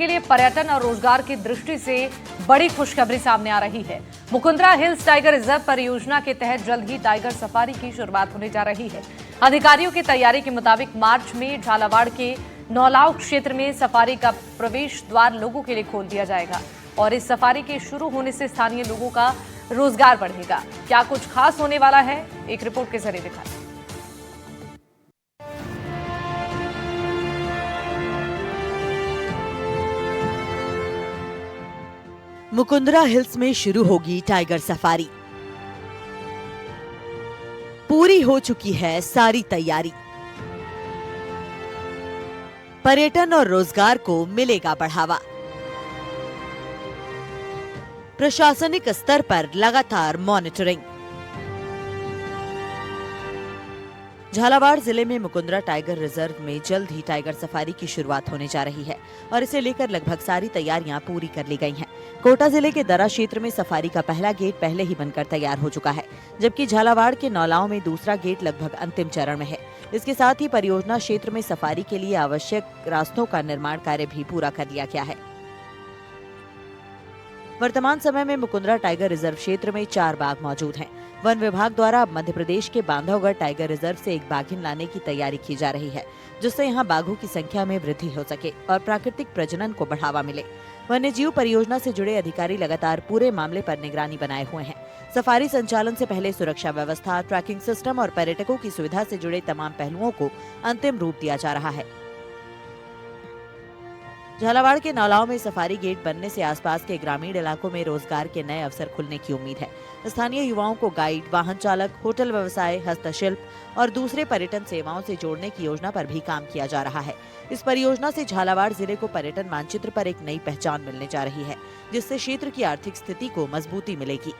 के लिए पर्यटन और रोजगार की दृष्टि से बड़ी खुशखबरी सामने आ रही है। मुकुंदरा हिल्स टाइगर रिजर्व परियोजना के तहत जल्द ही टाइगर सफारी की शुरुआत होने जा रही है। अधिकारियों की तैयारी के मुताबिक मार्च में झालावाड़ के नौलाव क्षेत्र में सफारी का प्रवेश द्वार लोगों के लिए खोल दिया जाएगा और इस सफारी के शुरू होने से स्थानीय लोगों का रोजगार बढ़ेगा। क्या कुछ खास होने वाला है, एक रिपोर्ट के जरिए दिखाएं। मुकुंदरा हिल्स में शुरू होगी टाइगर सफारी। पूरी हो चुकी है सारी तैयारी। पर्यटन और रोजगार को मिलेगा बढ़ावा। प्रशासनिक स्तर पर लगातार मॉनिटरिंग। झालावाड़ जिले में मुकुंदरा टाइगर रिजर्व में जल्द ही टाइगर सफारी की शुरुआत होने जा रही है और इसे लेकर लगभग सारी तैयारियां पूरी कर ली गई हैं। कोटा जिले के दरा क्षेत्र में सफारी का पहला गेट पहले ही बनकर तैयार हो चुका है, जबकि झालावाड़ के नौलाव में दूसरा गेट लगभग अंतिम चरण में है। इसके साथ ही परियोजना क्षेत्र में सफारी के लिए आवश्यक रास्तों का निर्माण कार्य भी पूरा कर लिया गया है। वर्तमान समय में मुकुंदरा टाइगर रिजर्व क्षेत्र में 4 बाघ मौजूद हैं। वन विभाग द्वारा मध्य प्रदेश के बांधवगढ़ टाइगर रिजर्व से एक बाघिन लाने की तैयारी की जा रही है, जिससे यहां बाघों की संख्या में वृद्धि हो सके और प्राकृतिक प्रजनन को बढ़ावा मिले। वन्यजीव परियोजना से जुड़े अधिकारी लगातार पूरे मामले पर निगरानी बनाए हुए हैं। सफारी संचालन से पहले सुरक्षा व्यवस्था, ट्रैकिंग सिस्टम और पर्यटकों की सुविधा से जुड़े तमाम पहलुओं को अंतिम रूप दिया जा रहा है। झालावाड़ के नौलाव में सफारी गेट बनने से आसपास के ग्रामीण इलाकों में रोजगार के नए अवसर खुलने की उम्मीद है। स्थानीय युवाओं को गाइड, वाहन चालक, होटल व्यवसाय, हस्तशिल्प और दूसरे पर्यटन सेवाओं से जोड़ने की योजना पर भी काम किया जा रहा है। इस परियोजना से झालावाड़ जिले को पर्यटन मानचित्र पर एक नई पहचान मिलने जा रही है, जिससे क्षेत्र की आर्थिक स्थिति को मजबूती मिलेगी।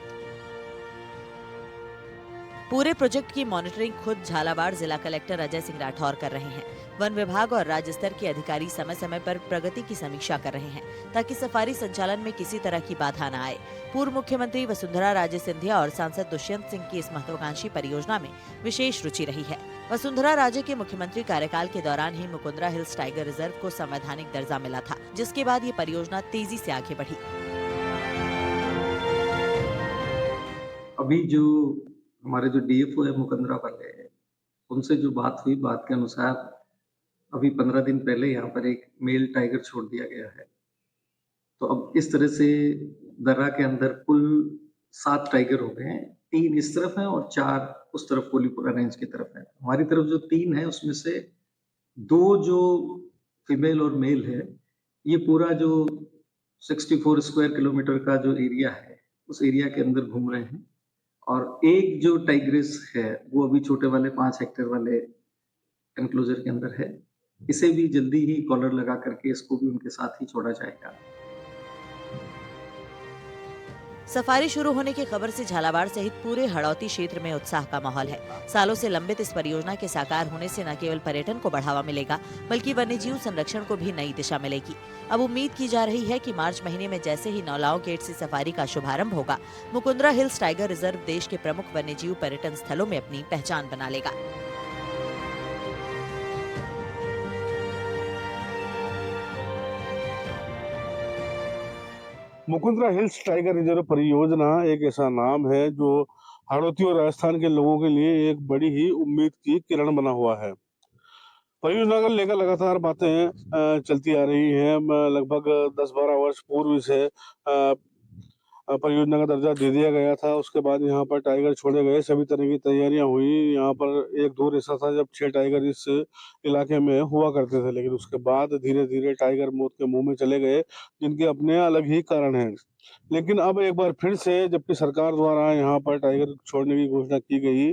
पूरे प्रोजेक्ट की मॉनिटरिंग खुद झालावाड़ जिला कलेक्टर अजय सिंह राठौर कर रहे हैं। वन विभाग और राज्य स्तर के अधिकारी समय समय पर प्रगति की समीक्षा कर रहे हैं, ताकि सफारी संचालन में किसी तरह की बाधा न आए। पूर्व मुख्यमंत्री वसुंधरा राजे सिंधिया और सांसद दुष्यंत सिंह की इस महत्वाकांक्षी परियोजना में विशेष रुचि रही है। वसुंधरा राजे के मुख्यमंत्री कार्यकाल के दौरान ही मुकुंदरा हिल्स टाइगर रिजर्व को संवैधानिक दर्जा मिला था, जिसके बाद ये परियोजना तेजी से आगे बढ़ी। अभी जो हमारे जो डीएफओ है मुकुंदरा वाले, उनसे जो बात हुई, बात के अनुसार अभी 15 दिन पहले यहाँ पर एक मेल टाइगर छोड़ दिया गया है। तो अब इस तरह से दर्रा के अंदर कुल 7 टाइगर हो गए हैं। 3 इस तरफ हैं और 4 उस तरफ कोलीपुरा रेंज की तरफ है। हमारी तरफ जो 3 है उसमें से 2 जो फीमेल और मेल है, ये पूरा जो 64 स्क्वायर किलोमीटर का जो एरिया है, उस एरिया के अंदर घूम रहे हैं। और एक जो टाइग्रेस है वो अभी छोटे वाले 5 हेक्टेयर वाले एनक्लोजर के अंदर है। इसे भी जल्दी ही कॉलर लगा करके इसको भी उनके साथ ही छोड़ा जाएगा। सफारी शुरू होने की खबर से झालावाड़ सहित पूरे हड़ौती क्षेत्र में उत्साह का माहौल है। सालों से लंबित इस परियोजना के साकार होने से न केवल पर्यटन को बढ़ावा मिलेगा, बल्कि वन्यजीव संरक्षण को भी नई दिशा मिलेगी। अब उम्मीद की जा रही है कि मार्च महीने में जैसे ही नौलाव गेट से सफारी का शुभारंभ होगा, मुकुंदरा हिल्स टाइगर रिजर्व देश के प्रमुख वन्यजीव पर्यटन स्थलों में अपनी पहचान बना लेगा। मुकुंदरा हिल्स टाइगर रिजर्व परियोजना एक ऐसा नाम है जो हाड़ौती और राजस्थान के लोगों के लिए एक बड़ी ही उम्मीद की किरण बना हुआ है। परियोजना को लेकर लगातार बातें चलती आ रही हैं। लगभग 10-12 वर्ष पूर्व से परियोजना का दर्जा दे दिया गया था। उसके बाद यहाँ पर टाइगर छोड़े गए, सभी तरह की तैयारियां हुई। यहाँ पर एक दौर ऐसा था जब 6 टाइगर इस इलाके में हुआ करते थे, लेकिन उसके बाद धीरे धीरे टाइगर मौत के मुंह में चले गए, जिनके अपने अलग ही कारण हैं। लेकिन अब एक बार फिर से जबकि सरकार द्वारा यहाँ पर टाइगर छोड़ने की घोषणा की गई,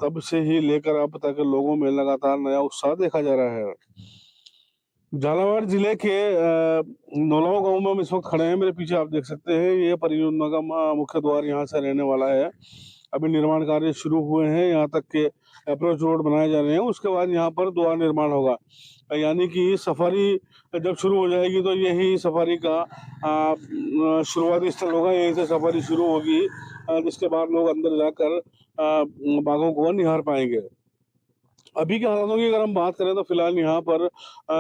तब से ही लेकर अब तक लोगों में लगातार नया उत्साह देखा जा रहा है। झालावाड़ जिले के नौलाव गांव में हम इस वक्त खड़े हैं। मेरे पीछे आप देख सकते हैं, ये परियोजना का मुख्य द्वार यहाँ से रहने वाला है। अभी निर्माण कार्य शुरू हुए हैं, यहाँ तक के अप्रोच रोड बनाए जा रहे हैं। उसके बाद यहाँ पर द्वार निर्माण होगा, यानी कि सफारी जब शुरू हो जाएगी तो यही सफारी का शुरुआती स्थल होगा। यहीं से सफारी शुरू होगी, जिसके बाद लोग अंदर जाकर बाघों को निहार पाएंगे। अभी के हालातों की अगर हम बात करें तो फिलहाल यहाँ पर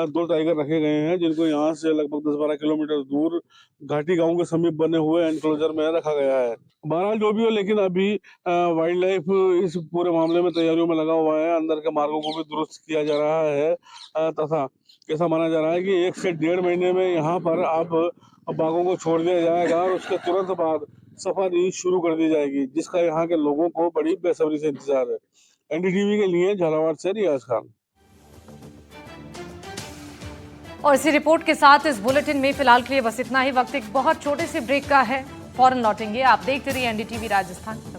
2 टाइगर रखे गए हैं, जिनको यहाँ से लगभग 10-12 किलोमीटर दूर घाटी गांव के समीप बने हुए एनक्लोजर में रखा गया है। बहरहाल जो भी हो, लेकिन अभी वाइल्ड लाइफ इस पूरे मामले में तैयारियों में लगा हुआ है। अंदर के मार्गों को भी दुरुस्त किया जा रहा है तथा ऐसा माना जा रहा है कि 1 से 1.5 महीने में यहाँ पर अब बाघों को छोड़ दिया जाएगा और उसके तुरंत बाद सफारी शुरू कर दी जाएगी, जिसका यहाँ के लोगों को बड़ी बेसब्री से इंतजार है। एनडीटीवी के लिए झालावाड़ से रियाज खान। और इसी रिपोर्ट के साथ इस बुलेटिन में फिलहाल के लिए बस इतना ही। वक्त एक बहुत छोटे से ब्रेक का है, फौरन लौटेंगे। आप देखते रहिए एनडीटीवी राजस्थान।